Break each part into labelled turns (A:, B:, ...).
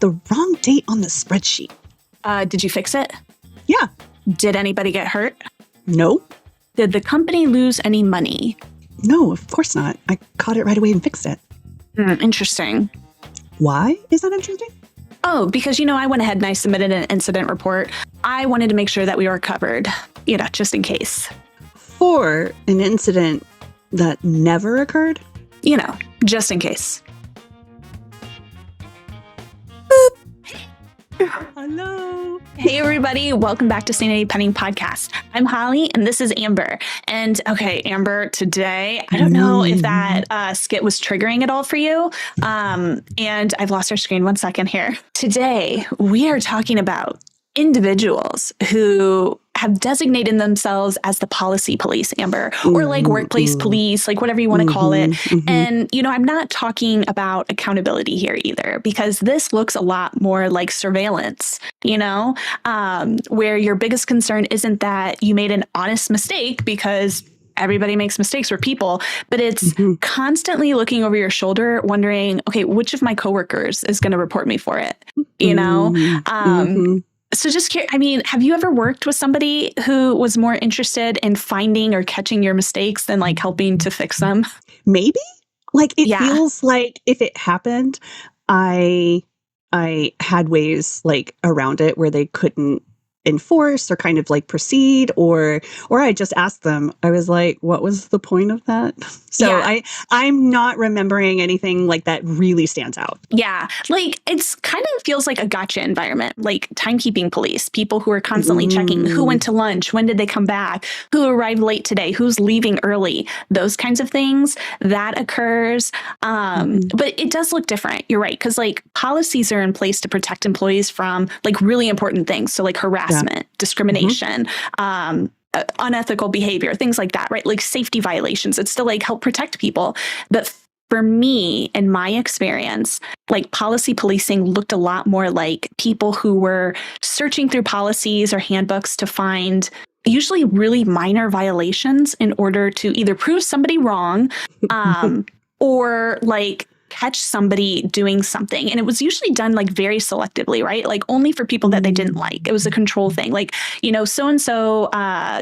A: the wrong date on the spreadsheet.
B: Did you fix it?
A: Yeah.
B: Did anybody get hurt?
A: No.
B: Did the company lose any money?
A: No, of course not. I caught it right away and fixed it.
B: Interesting.
A: Why is that interesting?
B: Oh, because, I went ahead and I submitted an incident report. I wanted to make sure that we were covered, just in case.
A: For an incident that never occurred?
B: Just in case.
A: Hello.
B: Hey, everybody. Welcome back to Sanity Penning Podcast. I'm Holly, and this is Amber. And okay, Amber, today, I don't know if that skit was triggering at all for you. And I've lost our screen. 1 second here. Today, we are talking about individuals who have designated themselves as the policy police, Amber, or like workplace police, like whatever you want to call it. And, I'm not talking about accountability here either, because this looks a lot more like surveillance, where your biggest concern isn't that you made an honest mistake, because everybody makes mistakes, we're people, but it's constantly looking over your shoulder, wondering, okay, which of my coworkers is going to report me for it? So just curious, have you ever worked with somebody who was more interested in finding or catching your mistakes than like helping to fix them?
A: Maybe. It feels like if it happened, I had ways around it where they couldn't enforce or kind of proceed, or I just asked them. I was like, what was the point of that? So I'm not remembering anything like that really stands out.
B: Yeah. It's kind of feels like a gotcha environment, like timekeeping police, people who are constantly checking who went to lunch, when did they come back, who arrived late today, who's leaving early, those kinds of things that occurs. But it does look different. You're right. Because policies are in place to protect employees from really important things. So harassment, discrimination, unethical behavior, things like that, right? Safety violations. It's still help protect people. But for me, in my experience, policy policing looked a lot more like people who were searching through policies or handbooks to find usually really minor violations in order to either prove somebody wrong or catch somebody doing something. And it was usually done very selectively, right? Only for people that they didn't like. It was a control thing. So-and-so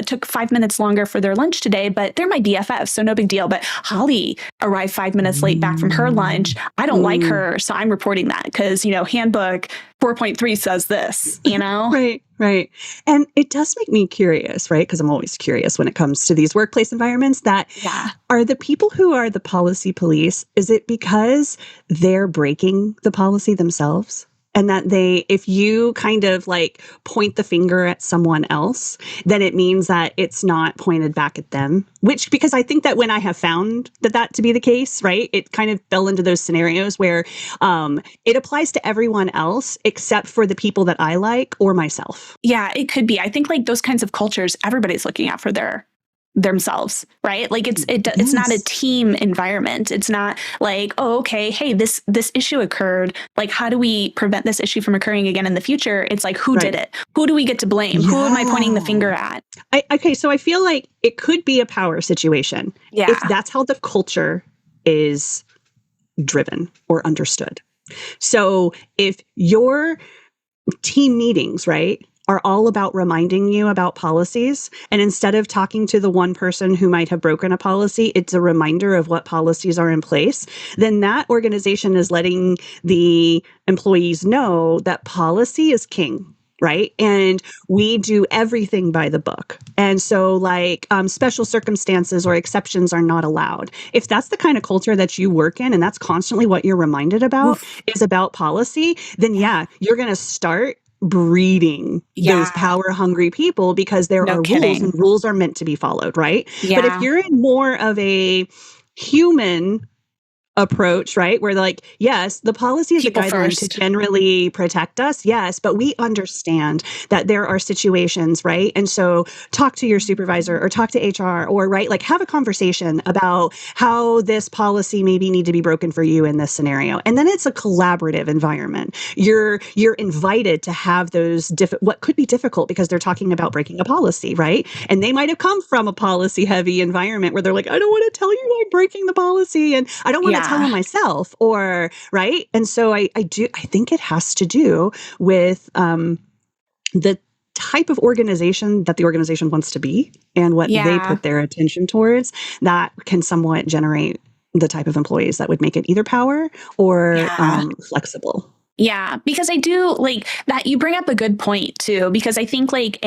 B: took 5 minutes longer for their lunch today, but they're my BFF, so no big deal. But Holly arrived 5 minutes late back from her lunch. I don't like her, so I'm reporting that because, handbook 4.3 says this,
A: Right. And it does make me curious, right? Because I'm always curious when it comes to these workplace environments that are the people who are the policy police, is it because they're breaking the policy themselves? And that if you kind of point the finger at someone else, then it means that it's not pointed back at them. Because I think that when I have found that to be the case, right, it kind of fell into those scenarios where it applies to everyone else except for the people that I like or myself.
B: Yeah, it could be. I think those kinds of cultures, everybody's looking out for themselves, right? It's not a team environment. It's not oh, okay, hey, this issue occurred. How do we prevent this issue from occurring again in the future? It's who did it? Who do we get to blame? Who am I pointing the finger at?
A: So I feel like it could be a power situation if that's how the culture is driven or understood. So if your team meetings, right, are all about reminding you about policies. And instead of talking to the one person who might have broken a policy, it's a reminder of what policies are in place. Then that organization is letting the employees know that policy is king. Right. And we do everything by the book. And so special circumstances or exceptions are not allowed. If that's the kind of culture that you work in and that's constantly what you're reminded about is about policy, then you're going to start breeding those power hungry people because there are rules and rules are meant to be followed. Right. Yeah. But if you're in more of a human approach, right? Where yes, the policy is a guideline to generally protect us. Yes, but we understand that there are situations, right? And so talk to your supervisor or talk to HR or have a conversation about how this policy maybe need to be broken for you in this scenario. And then it's a collaborative environment. You're invited to have those what could be difficult because they're talking about breaking a policy, right? And they might have come from a policy heavy environment where they're I don't want to tell you I'm breaking the policy and I don't want to tell them myself, or right. And so I think it has to do with the type of organization that the organization wants to be and what they put their attention towards that can somewhat generate the type of employees that would make it either power or flexible.
B: Yeah, because I do like that. You bring up a good point too, because I think like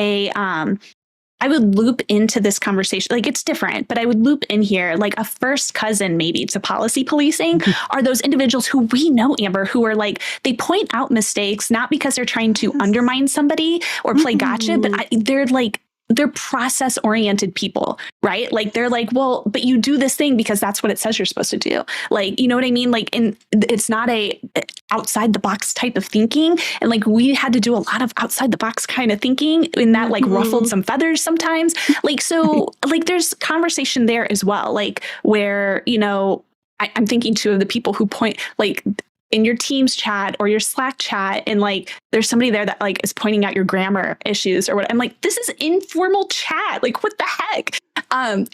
B: I would loop into this conversation, like it's different, but I would loop in here like a first cousin maybe to policy policing are those individuals who we know, Amber, who are like, they point out mistakes, not because they're trying to undermine somebody or play gotcha, but they're process oriented people, right? Like they're like, well, but you do this thing because that's what it says you're supposed to do. Like, you know what I mean? Like, and it's not a outside the box type of thinking. And like, we had to do a lot of outside the box kind of thinking, and that like ruffled some feathers sometimes. Like, so like there's conversation there as well. Like where, you know, I'm thinking too of the people who point like in your Teams chat or your Slack chat, and like there's somebody there that like is pointing out your grammar issues or what. I'm like, this is informal chat. Like, what the heck?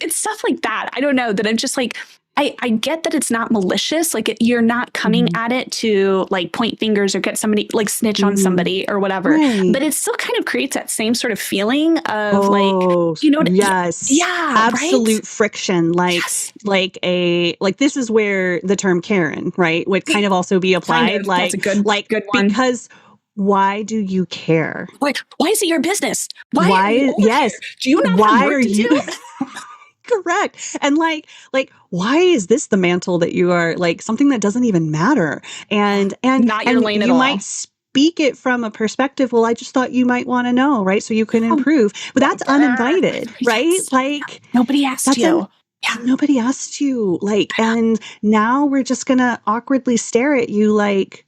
B: It's stuff like that. I don't know, that I'm just like, I get that it's not malicious. Like you're not coming at it to like point fingers or get somebody like snitch on somebody or whatever, but it still kind of creates that same sort of feeling of like, you know,
A: absolute friction. Like, like this is where the term Karen, right, would kind of also be applied. Kind of, like, that's a good one. Because why do you care?
B: Like, why is it your business?
A: Why yes.
B: Do you not have work to do?
A: Correct. And like, why is this the mantle that you are like something that doesn't even matter? And
B: not your lane at all.
A: You might speak it from a perspective. Well, I just thought you might want to know, right? So you can improve, but that's uninvited, right? Yes. Like
B: nobody asked you.
A: Nobody asked you. Like, and now we're just going to awkwardly stare at you like,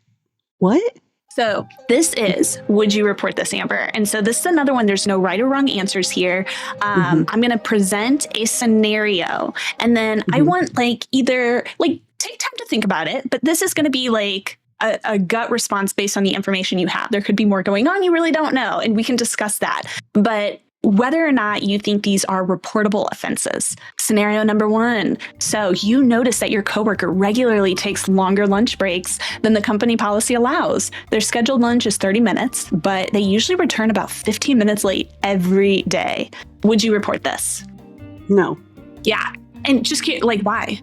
A: what?
B: So this is, would you report this, Amber? And so this is another one. There's no right or wrong answers here. I'm going to present a scenario, and then I want like either like take time to think about it, but this is going to be like a gut response based on the information you have. There could be more going on you really don't know, and we can discuss that. But whether or not you think these are reportable offenses. Scenario number 1. So you notice that your coworker regularly takes longer lunch breaks than the company policy allows. Their scheduled lunch is 30 minutes, but they usually return about 15 minutes late every day. Would you report this?
A: No.
B: Yeah. And just like, why?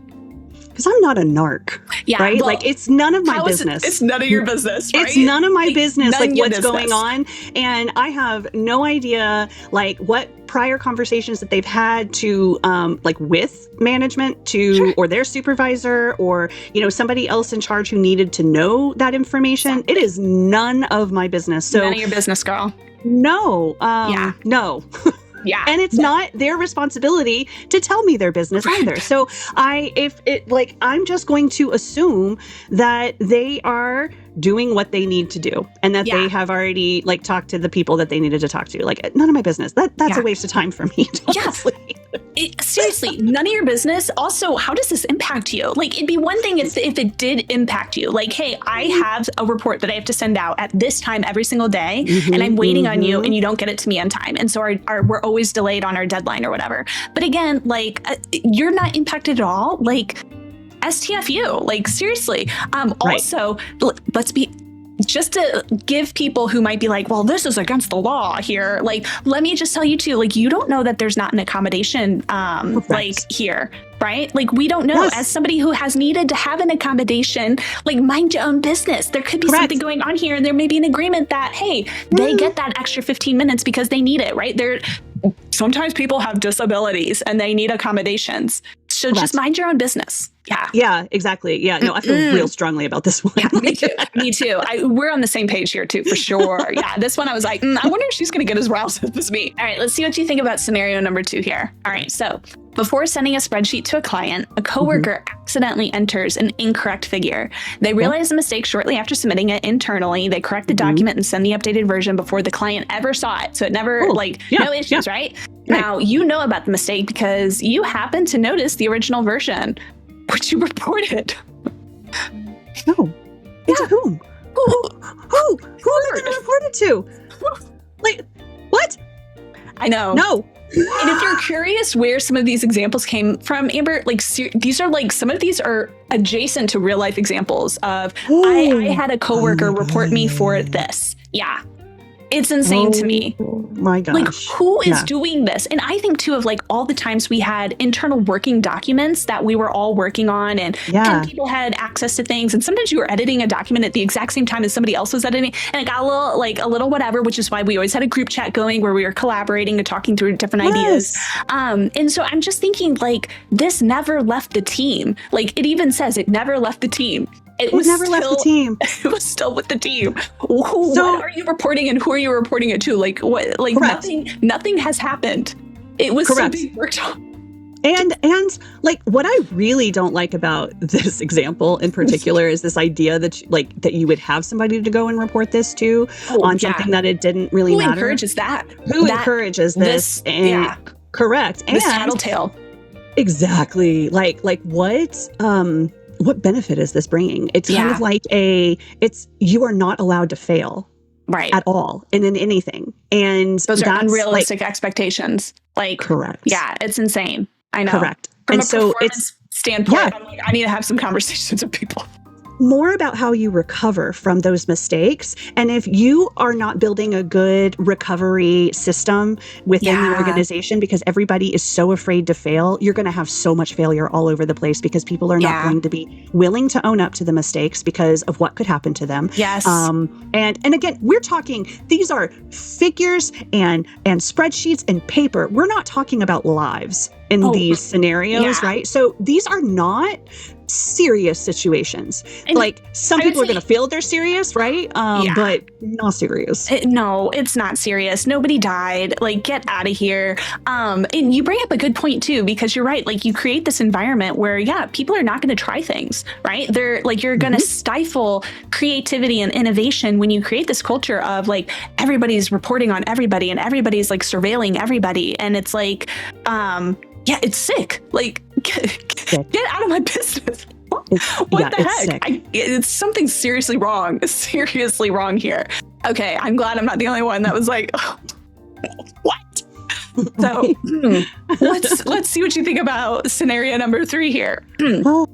A: Because I'm not a narc, right?
B: Well,
A: like, it's none of my business.
B: It's none of your business, right?
A: It's none of my business, like, what's going on. And I have no idea, like, what prior conversations that they've had to, like, with management or their supervisor or, you know, somebody else in charge who needed to know that information. Exactly. It is none of my business. So,
B: none of your business, girl.
A: No. No.
B: Yeah.
A: And it's not their responsibility to tell me their business either. So I'm just going to assume that they are doing what they need to do and that they have already like talked to the people that they needed to talk to. Like, none of my business. That's a waste of time for me.
B: Seriously, none of your business. Also, how does this impact you? Like, it'd be one thing if it did impact you. Like, hey, I have a report that I have to send out at this time every single day, and I'm waiting on you, and you don't get it to me on time. And so we're always delayed on our deadline or whatever. But again, like, you're not impacted at all. Like, STFU, like, seriously. Also, let's be, just to give people who might be like, well, this is against the law here. Like, let me just tell you too, like, you don't know that there's not an accommodation, like here, right? Like, we don't know. As somebody who has needed to have an accommodation, like, mind your own business. There could be something going on here, and there may be an agreement that, hey, they get that extra 15 minutes because they need it, right? Sometimes people have disabilities and they need accommodations. So just mind your own business. Yeah.
A: Yeah, exactly. Yeah. No, I feel real strongly about this one.
B: Yeah, me too. We're on the same page here too, for sure. Yeah. This one I was like, I wonder if she's going to get as roused as me. All right. Let's see what you think about scenario number 2 here. All right. So before sending a spreadsheet to a client, a coworker accidentally enters an incorrect figure. They realize the mistake shortly after submitting it internally. They correct the document and send the updated version before the client ever saw it. So it never no issues, right? Now, you know about the mistake because you happen to notice the original version. Would you report it?
A: No. To whom? Who am I going to report it to? Like, what?
B: I know.
A: No.
B: And if you're curious where some of these examples came from, Amber, like these are like, some of these are adjacent to real life examples of, I had a coworker report me for this. Yeah. It's insane to me.
A: My gosh.
B: Like, who is doing this? And I think too of like all the times we had internal working documents that we were all working on, and people had access to things. And sometimes you were editing a document at the exact same time as somebody else was editing, and it got a little whatever, which is why we always had a group chat going where we were collaborating and talking through different ideas. And so I'm just thinking, like, this never left the team. Like, it even says it never left the team. It
A: never left the team.
B: It was still with the team. What are you reporting, and who are you reporting it to? Like, what? Like, nothing has happened. It was still being worked on.
A: And like, what I really don't like about this example in particular is this idea that that you would have somebody to go and report this to on something that it didn't really matter.
B: Who encourages that?
A: Who encourages this? Correct. And
B: this tattletale.
A: Exactly. Like what benefit is this bringing? It's kind of like you are not allowed to fail at all and in anything. And
B: those are unrealistic expectations. Like,
A: correct.
B: Yeah, it's insane. I know.
A: Correct.
B: From a performance standpoint, I'm like, I need to have some conversations with people.
A: More about how you recover from those mistakes. And if you are not building a good recovery system within the organization, because everybody is so afraid to fail, you're going to have so much failure all over the place because people are not going to be willing to own up to the mistakes because of what could happen to them.
B: Yes.
A: And again, we're talking, these are figures and spreadsheets and paper. We're not talking about lives in these scenarios, right? So these are not serious situations. And like, some people are going to feel they're serious, right? But not serious.
B: No, it's not serious. Nobody died. Like, get out of here. And you bring up a good point too, because you're right. Like, you create this environment where, people are not going to try things, right? They're like, you're going to stifle creativity and innovation when you create this culture of like, everybody's reporting on everybody and everybody's like surveilling everybody. And it's like, it's sick. Like, get out of my business. What the heck? It's something seriously wrong here. Okay, I'm glad I'm not the only one that was like, what? So let's see what you think about scenario number 3 here.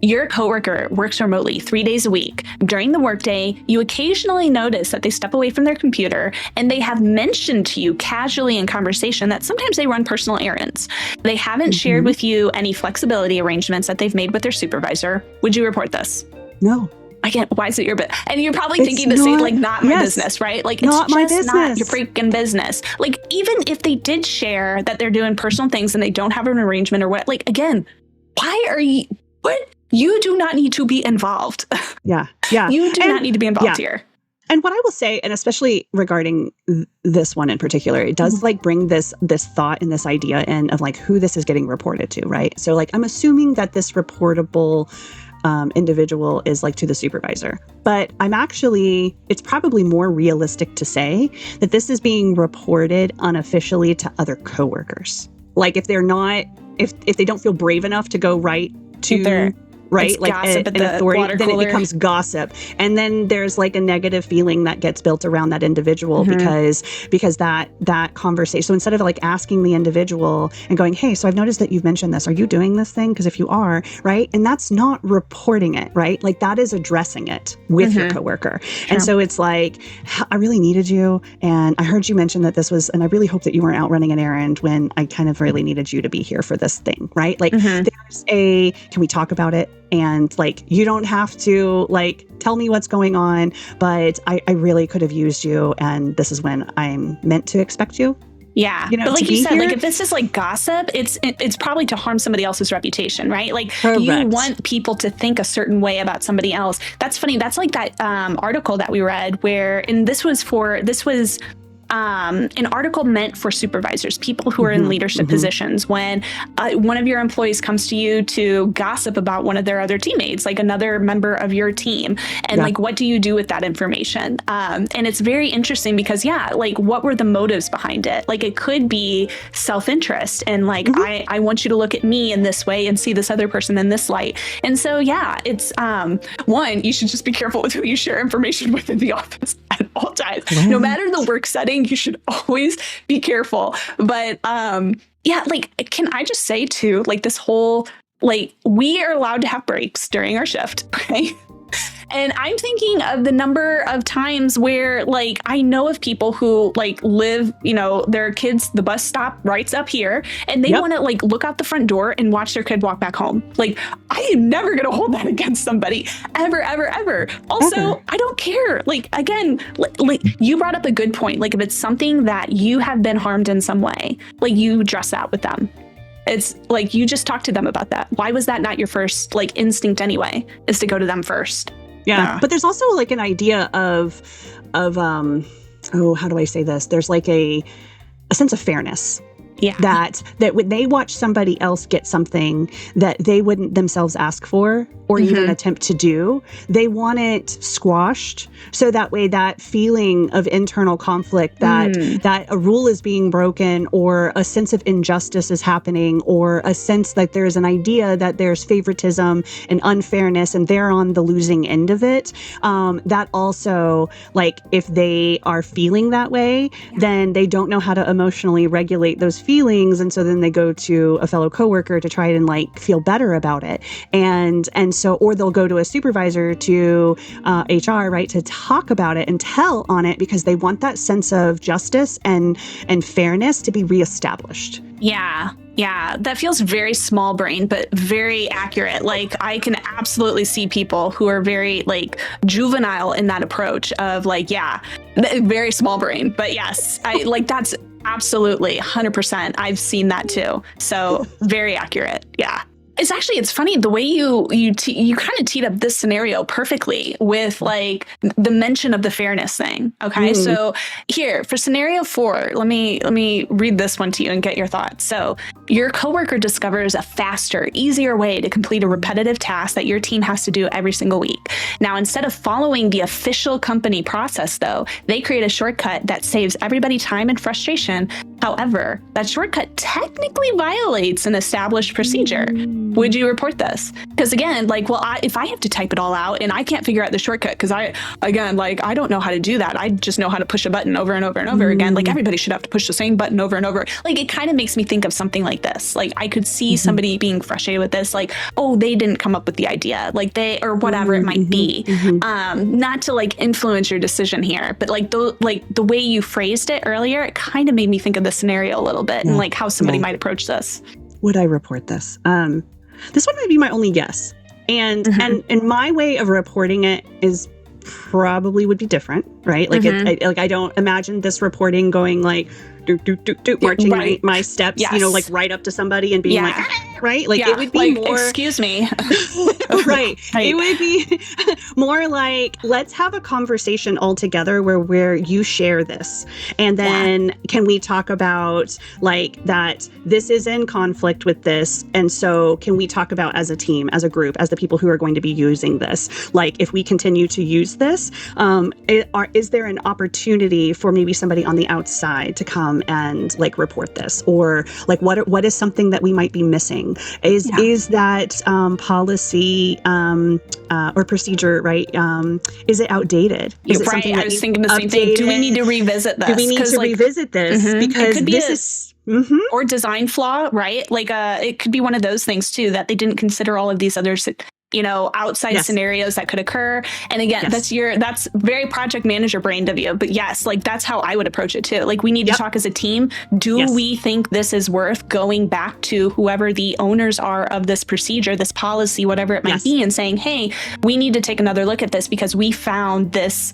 B: Your coworker works remotely 3 days a week. During the workday, you occasionally notice that they step away from their computer and they have mentioned to you casually in conversation that sometimes they run personal errands. They haven't shared with you any flexibility arrangements that they've made with their supervisor. Would you report this?
A: No.
B: Again, why is it your business? And you're probably thinking the same, like, not my business, right? Like, it's just not your freaking business. Like, even if they did share that they're doing personal things and they don't have an arrangement or what, like, again, you do not need to be involved.
A: Yeah.
B: You do not need to be involved here.
A: And what I will say, and especially regarding this one in particular, it does like bring this thought and this idea in of like who this is getting reported to, right? So like, I'm assuming that this reportable individual is like to the supervisor, but it's probably more realistic to say that this is being reported unofficially to other coworkers. Like, if they're not, if they don't feel brave enough to go right to right?
B: It's
A: like
B: gossip
A: an authority, then it becomes gossip. And then there's like a negative feeling that gets built around that individual because that conversation. So instead of like asking the individual and going, hey, so I've noticed that you've mentioned this. Are you doing this thing? Because if you are, right? And that's not reporting it, right? Like that is addressing it with your coworker. Sure. And so it's like, I really needed you. And I heard you mention that this was, and I really hope that you weren't out running an errand when I kind of really needed you to be here for this thing, right? Like there's can we talk about it? And like, you don't have to like tell me what's going on, but I really could have used you. And this is when I'm meant to expect you.
B: Yeah. You know, but like you said, like if this is like gossip, it's probably to harm somebody else's reputation, right? Like you want people to think a certain way about somebody else. That's funny. That's like that article that we read where, and this was an article meant for supervisors, people who are in leadership positions. When one of your employees comes to you to gossip about one of their other teammates, like another member of your team, and like, what do you do with that information? And it's very interesting because, like, what were the motives behind it? Like, it could be self-interest and like, I want you to look at me in this way and see this other person in this light. And so, it's one, you should just be careful with who you share information with in the office at all times. No matter the work setting, you should always be careful. But Yeah, like, can I just say too, like this whole, like, we are allowed to have breaks during our shift, right? And I'm thinking of the number of times where, like, I know of people who, like, live, you know, their kids, the bus stop right up here, and they want to, like, look out the front door and watch their kid walk back home. Like, I am never going to hold that against somebody, ever, ever, ever. Also, I don't care. Like, again, like, you brought up a good point. Like, if it's something that you have been harmed in some way, like, you address that with them. It's like, you just talk to them about that. Why was that not your first, like, instinct anyway, is to go to them first?
A: Yeah. But there's also like an idea of how do I say this? There's like a sense of fairness. Yeah. That when they watch somebody else get something that they wouldn't themselves ask for or even attempt to do, they want it squashed. So that way, that feeling of internal conflict, that a rule is being broken or a sense of injustice is happening or a sense that there's an idea that there's favoritism and unfairness and they're on the losing end of it. That also, like, if they are feeling that way, then they don't know how to emotionally regulate those feelings, and so then they go to a fellow coworker to try and like feel better about it, and so, or they'll go to a supervisor, to HR, right, to talk about it and tell on it because they want that sense of justice and fairness to be reestablished.
B: Yeah, that feels very small brain, but very accurate. Like, I can absolutely see people who are very, like, juvenile in that approach of, like, very small brain. But yes, I like, that's absolutely 100%. I've seen that too. So very accurate. Yeah. It's funny the way you kind of teed up this scenario perfectly with, like, the mention of the fairness thing. Okay. So here for scenario 4, let me read this one to you and get your thoughts. So your coworker discovers a faster, easier way to complete a repetitive task that your team has to do every single week. Now, instead of following the official company process, though, they create a shortcut that saves everybody time and frustration. However, that shortcut technically violates an established procedure. Would you report this? Because again, like, well, if I have to type it all out and I can't figure out the shortcut because I don't know how to do that. I just know how to push a button over and over and over again. Like, everybody should have to push the same button over and over. Like, it kind of makes me think of something like this. Like, I could see somebody being frustrated with this, like, oh, they didn't come up with the idea, like or whatever it might be. Not to, like, influence your decision here, but like the way you phrased it earlier, it kind of made me think of the scenario a little bit and like how somebody might approach this.
A: Would I report this? This one might be my only guess. And my way of reporting it is probably would be different, right? Like, I don't imagine this reporting going like, marching my steps, like right up to somebody and being like, right? Like, it would be like, more,
B: excuse me.
A: Right. It would be more like, let's have a conversation all together where you share this. And then can we talk about, like, that this is in conflict with this. And so can we talk about, as a team, as a group, as the people who are going to be using this, like, if we continue to use this, is there an opportunity for maybe somebody on the outside to come and, like, report this? Or, like, what is something that we might be missing? Is that policy or procedure, right? Is it outdated? Is it something
B: I was thinking the same thing. Do we need to revisit this?
A: Do we need to revisit this? Because this is...
B: or design flaw, right? Like, it could be one of those things too, that they didn't consider all of these other outside scenarios that could occur. And again, that's very project manager brained of you. But yes, like, that's how I would approach it too. Like, we need to talk as a team. Do we think this is worth going back to whoever the owners are of this procedure, this policy, whatever it might be, and saying, hey, we need to take another look at this because we found this,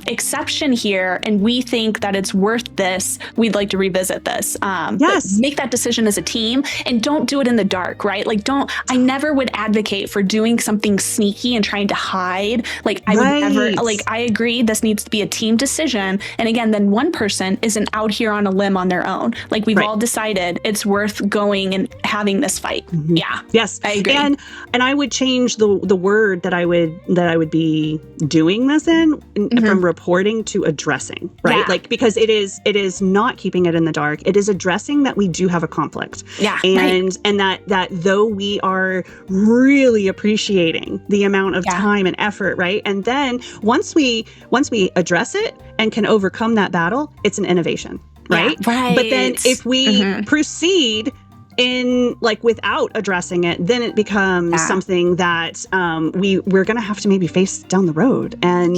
B: exception here, and we think that it's worth this. We'd like to revisit this. But make that decision as a team, and don't do it in the dark, right? Like, I never would advocate for doing something sneaky and trying to hide. Like, I would never, like, I agree this needs to be a team decision. And again, then one person isn't out here on a limb on their own. Like, we've all decided it's worth going and having this fight. Yeah.
A: Yes.
B: I agree.
A: And I would change the word that I would be doing this in from reporting to addressing, right?
B: Yeah.
A: Like, because it is not keeping it in the dark. It is addressing that we do have a conflict.
B: Yeah.
A: And that though we are really appreciating the amount of time and effort, right? And then once we address it and can overcome that battle, it's an innovation. right?
B: Yeah, right.
A: But then if we proceed in like without addressing it, then it becomes something that we're going to have to maybe face down the road, and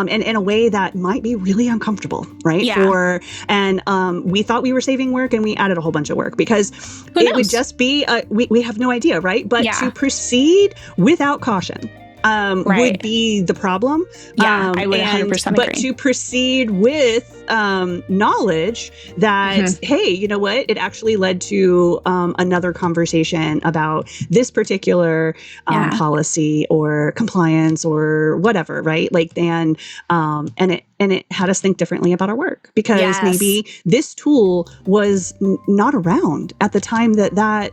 A: in a way that might be really uncomfortable, right? We thought we were saving work, and we added a whole bunch of work because it would just be we have no idea, right? But to proceed without caution would be the problem.
B: I would 100% agree.
A: But to proceed with knowledge that, hey, you know what? It actually led to another conversation about this particular policy or compliance or whatever, right? Like, and it had us think differently about our work because maybe this tool was not around at the time that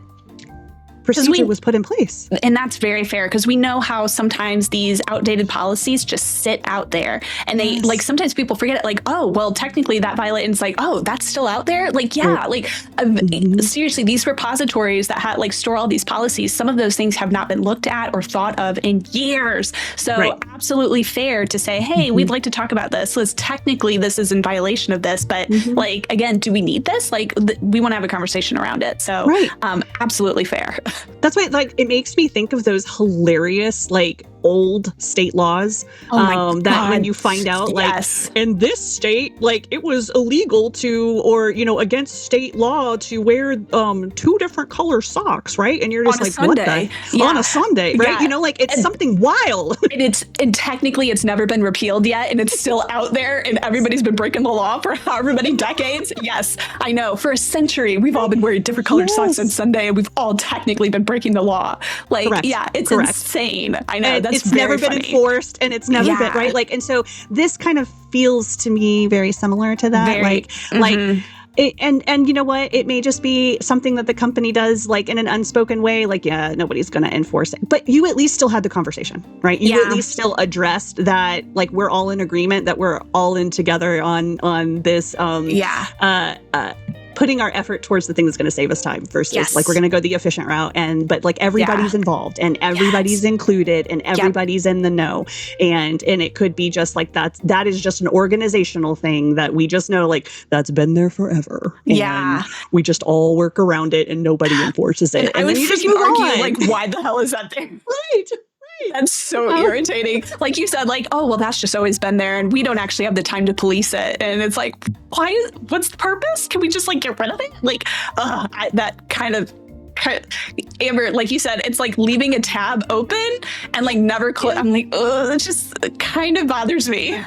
A: procedure was put in place.
B: And that's very fair because we know how sometimes these outdated policies just sit out there and they like sometimes people forget it, like, oh, well, technically that violates. It's like, oh, that's still out there. Like, seriously, these repositories that had like store all these policies, some of those things have not been looked at or thought of in years. So absolutely fair to say, hey, we'd like to talk about this. Technically this is in violation of this, but like, again, do we need this? Like we want to have a conversation around it. So absolutely fair.
A: That's why, like, it makes me think of those hilarious, like, old state laws that when you find out, like, in this state, like, it was illegal to, or, you know, against state law to wear 2 different color socks, right? And you're just like,
B: Sunday.
A: What the? On a Sunday, right? You know, like, it's something wild.
B: And technically it's never been repealed yet, and it's still out there, and everybody's been breaking the law for however many decades. Yes, I know. For a century, we've all been wearing different colored socks on Sunday, and we've all technically been breaking the law. Like, it's insane. I know. It's
A: never been
B: funny.
A: Enforced, and it's never been right. Like, and so this kind of feels to me very similar to that. And you know what? It may just be something that the company does, like, in an unspoken way. Like, nobody's going to enforce it, but you at least still had the conversation, right? You at least still addressed that, like, we're all in agreement that we're all in together on this. Putting our effort towards the thing that's going to save us time versus like we're going to go the efficient route, but like everybody's involved and everybody's included and everybody's in the know, and it could be just like that is just an organizational thing that we just know, like, that's been there forever, and we just all work around it and nobody enforces it.
B: And I would freaking argue, like, why the hell is that there?
A: Right.
B: That's so irritating. Like you said, like, oh, well, that's just always been there, and we don't actually have the time to police it. And it's like, what's the purpose? Can we just, like, get rid of it? Like, that kind of Amber, like you said, it's like leaving a tab open and like never close. I'm like, that just kind of bothers me.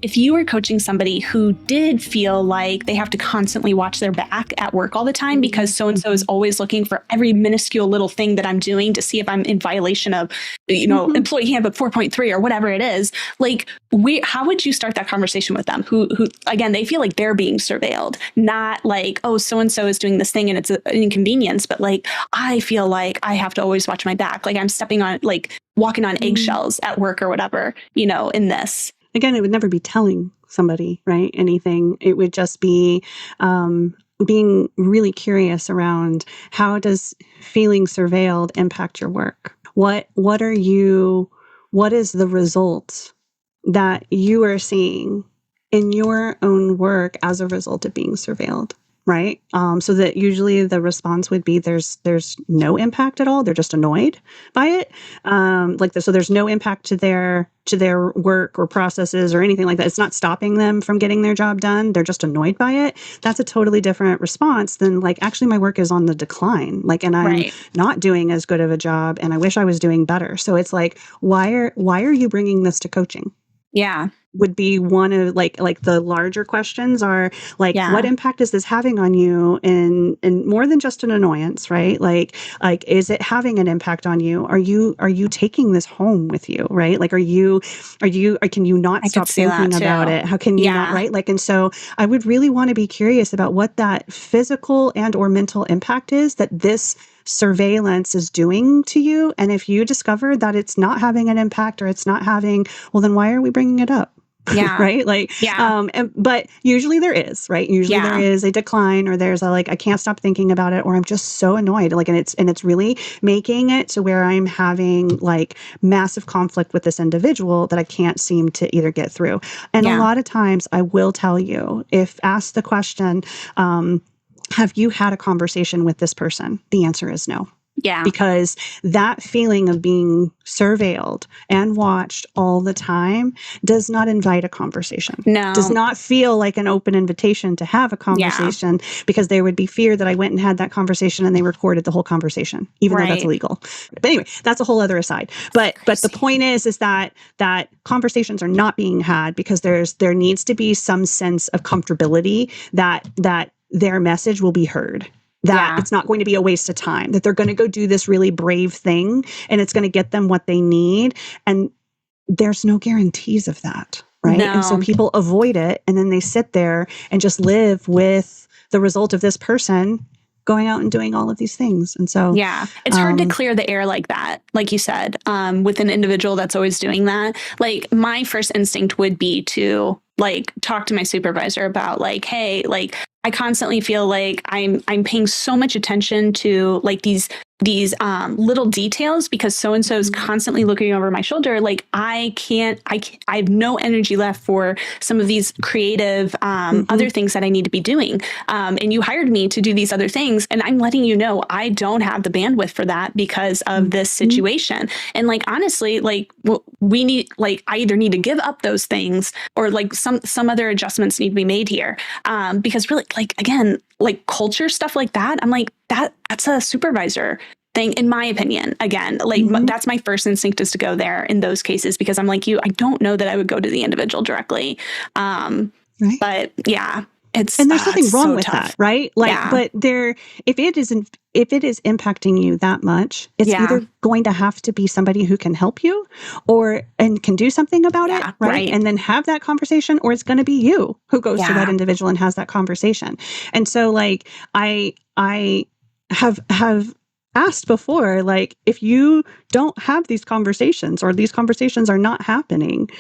B: If you were coaching somebody who did feel like they have to constantly watch their back at work all the time because so-and-so is always looking for every minuscule little thing that I'm doing to see if I'm in violation of, employee handbook 4.3 or whatever it is, like, how would you start that conversation with them? Who again, they feel like they're being surveilled, not like, oh, so-and-so is doing this thing and it's an inconvenience, but like, I feel like I have to always watch my back. Like I'm stepping on, like walking on eggshells at work or whatever, in this.
A: Again, it would never be telling somebody, right, anything. It would just be being really curious around, how does feeling surveilled impact your work? What is the result that you are seeing in your own work as a result of being surveilled? Right. So that usually the response would be there's no impact at all. They're just annoyed by it. So there's no impact to their work or processes or anything like that. It's not stopping them from getting their job done. They're just annoyed by it. That's a totally different response than like, actually my work is on the decline. Like, and I'm not doing as good of a job and I wish I was doing better. So it's like, why are you bringing this to coaching?
B: Yeah.
A: Would be one of like the larger questions are like, what impact is this having on you in more than just an annoyance, right? Like, is it having an impact on you? Are you taking this home with you, right? Like, can you not stop thinking about it? How can you not, right? Like, and so I would really want to be curious about what that physical and or mental impact is that this surveillance is doing to you. And if you discover that it's not having an impact or it's not having, well, then why are we bringing it up? right? Like, but usually there is, right? Usually there is a decline, or there's a, like, I can't stop thinking about it, or I'm just so annoyed. Like, and it's really making it to where I'm having like massive conflict with this individual that I can't seem to either get through. And a lot of times I will tell you, if asked the question, have you had a conversation with this person? The answer is no.
B: Yeah.
A: Because that feeling of being surveilled and watched all the time does not invite a conversation.
B: No.
A: Does not feel like an open invitation to have a conversation, because there would be fear that I went and had that conversation and they recorded the whole conversation, even though that's illegal. But anyway, that's a whole other aside. But the point is that conversations are not being had because there needs to be some sense of comfortability that their message will be heard. That it's not going to be a waste of time, that they're going to go do this really brave thing and it's going to get them what they need. And there's no guarantees of that, right? No. And so people avoid it, and then they sit there and just live with the result of this person going out and doing all of these things. And so
B: it's hard to clear the air like that, like you said, with an individual that's always doing that. Like, my first instinct would be to like talk to my supervisor about like, hey, like, I constantly feel like I'm paying so much attention to like these little details because so-and-so is constantly looking over my shoulder. Like, I have no energy left for some of these creative other things that I need to be doing. And you hired me to do these other things, and I'm letting you know I don't have the bandwidth for that because of this situation. And like, honestly, like, we need, like, I either need to give up those things or like some other adjustments need to be made here. Because really, like, again, like culture stuff like that, I'm like, that's a supervisor thing, in my opinion. Again, like that's my first instinct, is to go there in those cases, because I'm like you, I don't know that I would go to the individual directly. But it's,
A: and there's nothing wrong with that, right? Like, but if it is impacting you that much, it's either going to have to be somebody who can help you and can do something about it, right? And then have that conversation, or it's going to be you who goes to that individual and has that conversation. And so, like, I have asked before, like, if you don't have these conversations, or these conversations are not happening,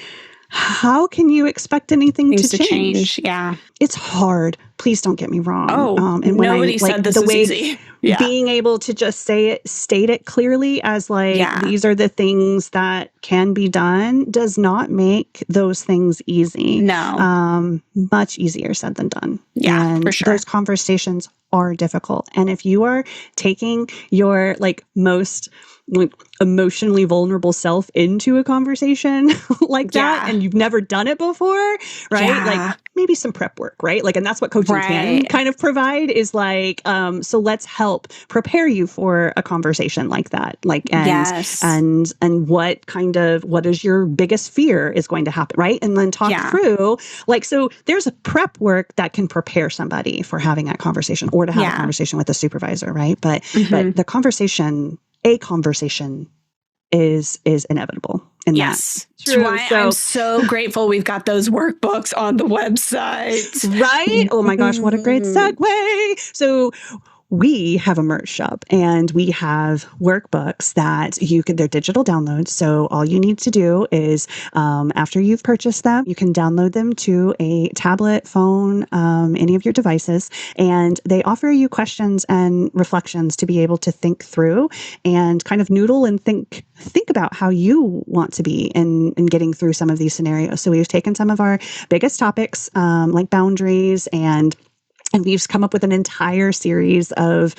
A: how can you expect anything to change?
B: Yeah.
A: It's hard. Please don't get me wrong.
B: And when nobody said this was easy.
A: Being able to just state it clearly as like, these are the things that can be done, does not make those things easy.
B: No.
A: Much easier said than done.
B: Yeah,
A: and
B: for sure.
A: Those conversations are difficult. And if you are taking your like most like emotionally vulnerable self into a conversation like that, and you've never done it before, right? Like, maybe some prep work, right? Like, and that's what coaching can kind of provide, is like, so let's help prepare you for a conversation like that. Like, and what is your biggest fear is going to happen, right? And then talk through, like, so there's a prep work that can prepare somebody for having that conversation, or to have a conversation with a supervisor, right? But the conversation is inevitable. And
B: that's why I'm so grateful we've got those workbooks on the website.
A: Right? Oh my gosh, what a great segue. So we have a merch shop, and we have workbooks that they're digital downloads. So all you need to do is, after you've purchased them, you can download them to a tablet, phone, any of your devices. And they offer you questions and reflections to be able to think through and kind of noodle and think about how you want to be in getting through some of these scenarios. So we've taken some of our biggest topics, like boundaries, and we've come up with an entire series of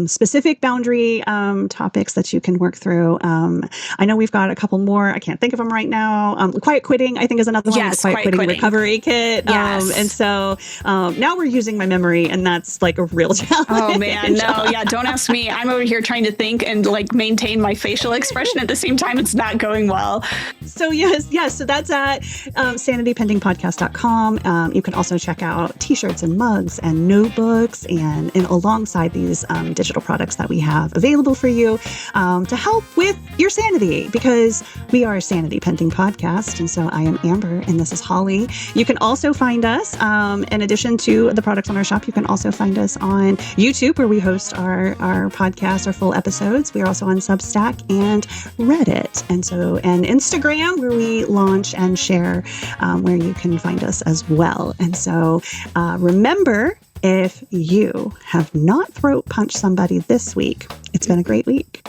A: specific boundary topics that you can work through. I know we've got a couple more. I can't think of them right now. Quiet quitting, I think, is another one.
B: Yes,
A: the quiet quitting recovery kit.
B: Yes.
A: And so now we're using my memory, and that's like a real challenge.
B: Oh man, no, don't ask me. I'm over here trying to think and like maintain my facial expression at the same time. It's not going well.
A: So yes. So that's at sanitypendingpodcast.com. You can also check out t-shirts and mugs and notebooks and alongside these digital products that we have available for you to help with your sanity, because we are a Sanity Pending podcast. And so I am Amber and this is Holly. You can also find us, in addition to the products on our shop, you can also find us on YouTube, where we host our podcast, our full episodes. We are also on Substack and Reddit. And Instagram, where we launch and share, where you can find us as well. And so remember, if you have not throat punched somebody this week, it's been a great week.